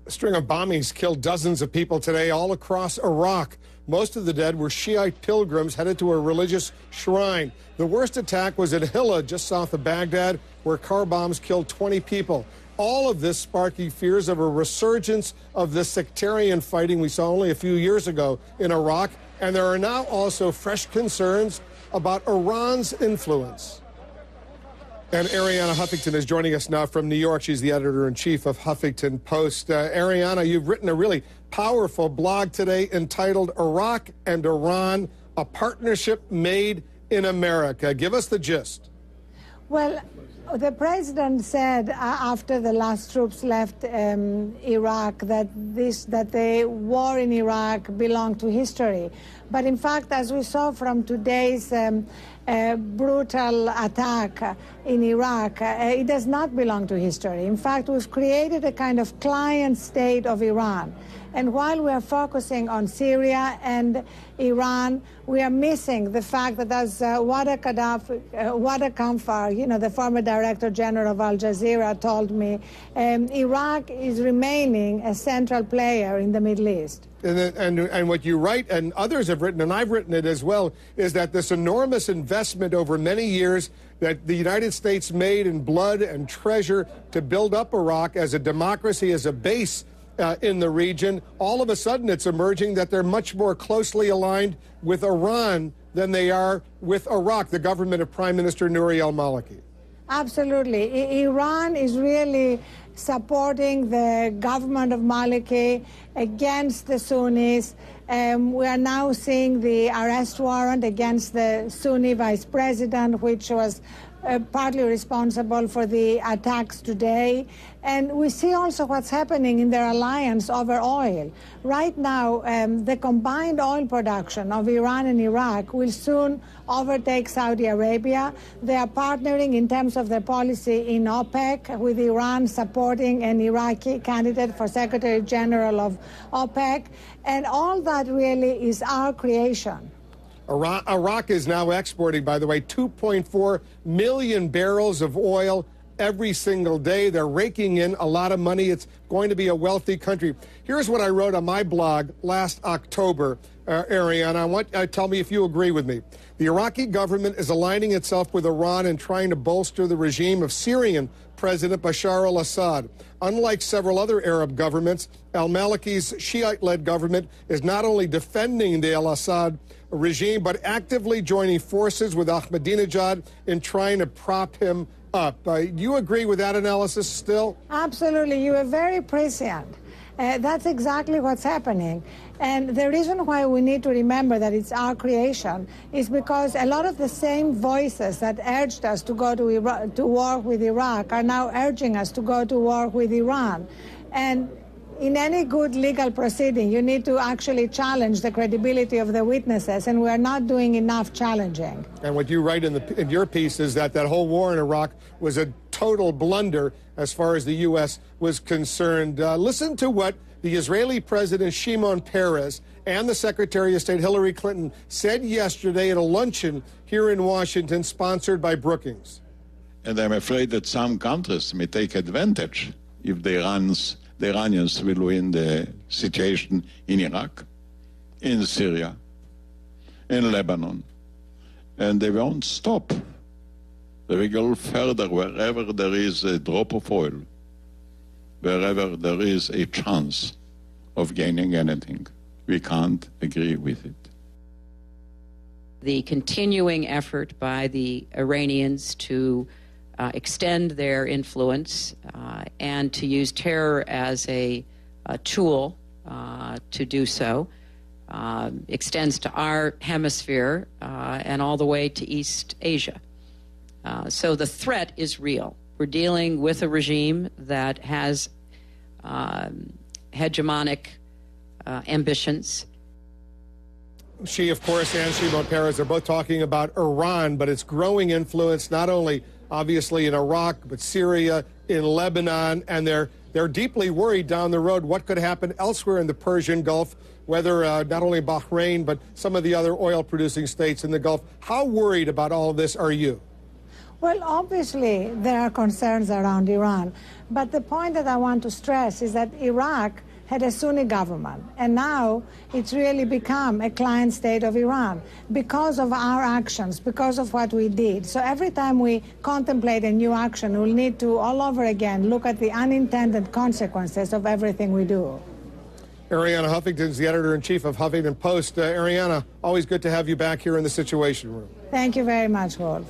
A string of bombings killed dozens of people today all across Iraq. Most of the dead were Shiite pilgrims headed to a religious shrine. The worst attack was at Hilla, just south of Baghdad, where car bombs killed 20 people. All of this sparking fears of a resurgence of the sectarian fighting we saw only a few years ago in Iraq. And there are now also fresh concerns about Iran's influence. And Ariana Huffington is joining us now from New York. She's the editor-in-chief of Huffington Post. Ariana, you've written a really powerful blog today entitled Iraq and Iran, a Partnership Made in America. Give us the gist. Well, the president said after the last troops left Iraq that the war in Iraq belonged to history. But in fact, as we saw from today's brutal attack in Iraq, it does not belong to history. In fact, we've created a kind of client state of Iran. And while we are focusing on Syria and Iran, we are missing the fact that, as Wada Kamfar, the former Director General of Al Jazeera, told me, Iraq is remaining a central player in the Middle East. And what you write, and others have written, and I've written it as well, is that this enormous investment over many years that the United States made in blood and treasure to build up Iraq as a democracy, as a base in the region, all of a sudden it's emerging that they're much more closely aligned with Iran than they are with Iraq, the government of Prime Minister Nouri al-Maliki. Absolutely. Iran is really supporting the government of Maliki against the Sunnis. We are now seeing the arrest warrant against the Sunni vice president, which was partly responsible for the attacks today. And we see also what's happening in their alliance over oil. Right now, the combined oil production of Iran and Iraq will soon overtake Saudi Arabia. They are partnering in terms of their policy in OPEC, with Iran supporting an Iraqi candidate for Secretary General of OPEC. And all that really is our creation. Iraq is now exporting, by the way, 2.4 million barrels of oil every single day. They're raking in a lot of money. It's going to be a wealthy country. Here's what I wrote on my blog last October, Ariana. Tell me if you agree with me. The Iraqi government is aligning itself with Iran and trying to bolster the regime of Syrian President Bashar al-Assad. Unlike several other Arab governments, al-Maliki's Shiite-led government is not only defending the al-Assad regime, but actively joining forces with Ahmadinejad in trying to prop him up. Do you agree with that analysis still? Absolutely. You are very prescient. That's exactly what's happening. And the reason why we need to remember that it's our creation is because a lot of the same voices that urged us to go to war with Iraq are now urging us to go to war with Iran. And in any good legal proceeding, you need to actually challenge the credibility of the witnesses, and we're not doing enough challenging. And what you write in your piece is that whole war in Iraq was a total blunder as far as the U.S. was concerned. Listen to what the Israeli President Shimon Peres and the Secretary of State Hillary Clinton said yesterday at a luncheon here in Washington sponsored by Brookings. And I'm afraid that some countries may take advantage if the Iranians will win the situation in Iraq, in Syria, in Lebanon. And they won't stop. They will go further wherever there is a drop of oil, wherever there is a chance of gaining anything. We can't agree with it. The continuing effort by the Iranians to extend their influence and to use terror as a tool to do so extends to our hemisphere and all the way to East Asia. So the threat is real. We're dealing with a regime that has hegemonic ambitions. She, of course, and Shimon Peres are both talking about Iran, but its growing influence not only obviously in Iraq, but Syria, in Lebanon, and they're deeply worried down the road what could happen elsewhere in the Persian Gulf, whether not only Bahrain, but some of the other oil-producing states in the Gulf. How worried about all of this are you? Well, obviously, there are concerns around Iran. But the point that I want to stress is that Iraq had a Sunni government, and now it's really become a client state of Iran because of our actions, because of what we did. So every time we contemplate a new action, we'll need to all over again look at the unintended consequences of everything we do. Arianna Huffington's the editor-in-chief of Huffington Post. Arianna, always good to have you back here in the Situation Room. Thank you very much, Wolf.